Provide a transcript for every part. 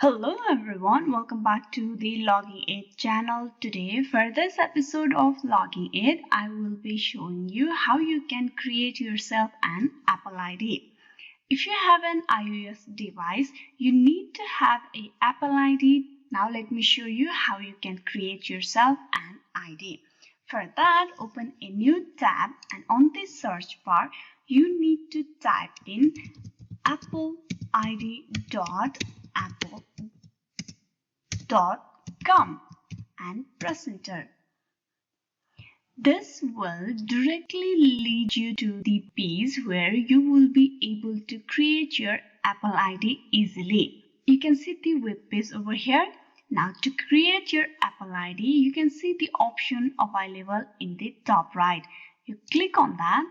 Hello everyone, welcome back to the Logging Aid channel. Today for this episode of Logging Aid, I will be showing you how you can create yourself an Apple ID. If you have an iOS device, you need to have an Apple ID. Now let me show you how you can create yourself an ID. For that, open a new tab and on the search bar, you need to type in appleid.apple.com and press enter. This will directly lead you to the page where you will be able to create your Apple ID easily. You can see the web page over here. Now to create your Apple ID, you can see the option available in the top right. You click on that.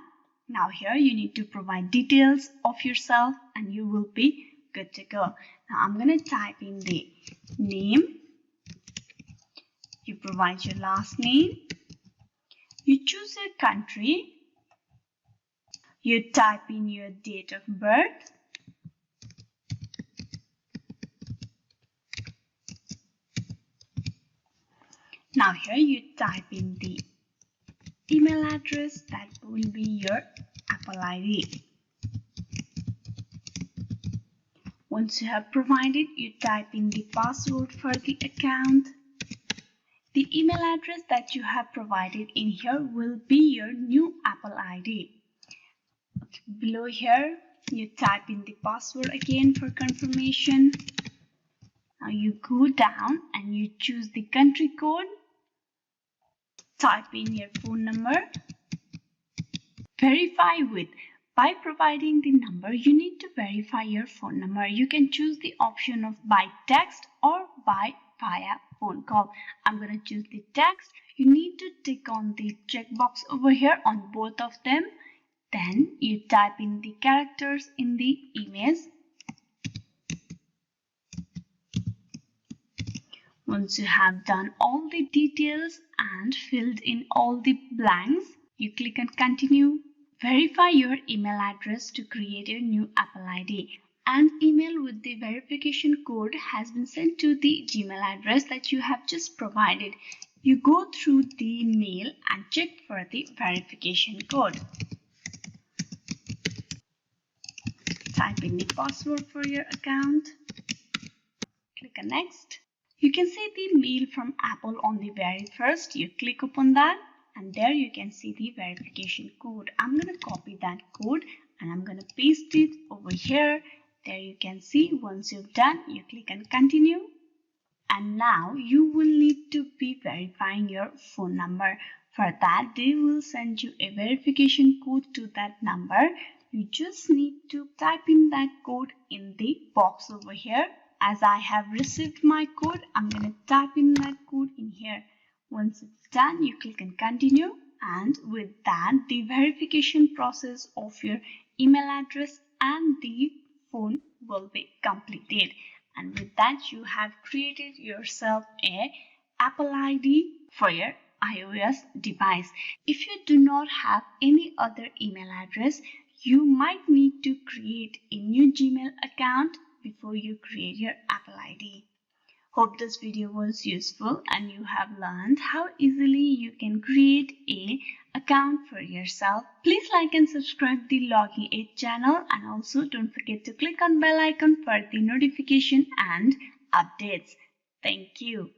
Now here you need to provide details of yourself and you will be good to go. Now I'm going to type in the name. You provide your last name. You choose your country. You type in your date of birth. Now here you type in the email address that will be your Apple ID. Once you have provided, you type in the password for the account. The email address that you have provided in here will be your new Apple ID. Okay, below here, you type in the password again for confirmation. Now you go down and you choose the country code. Type in your phone number. Verify with. By providing the number, you need to verify your phone number. You can choose the option of by text or via phone call. I'm going to choose the text. You need to tick on the checkbox over here on both of them. Then you type in the characters in the image. Once you have done all the details and filled in all the blanks, you click on continue. Verify your email address to create your new Apple ID. An email with the verification code has been sent to the Gmail address that you have just provided. You go through the mail and check for the verification code. Type in the password for your account. Click on next. You can see the mail from Apple on the very first. You click upon that and there you can see the verification code. I'm going to copy that code and I'm going to paste it over here. There you can see once you've done, you click on continue. And now you will need to be verifying your phone number. For that, they will send you a verification code to that number. You just need to type in that code in the box over here. As I have received my code, I'm going to type in that code in here. Once it's done, you click on continue. And with that, the verification process of your email address and the phone will be completed. And with that, you have created yourself a Apple ID for your iOS device. If you do not have any other email address, you might need to create a new Gmail account before you create your Apple ID. Hope this video was useful and you have learned how easily you can create an account for yourself. Please like and subscribe the Logging Aid channel and also don't forget to click on bell icon for the notification and updates. Thank you.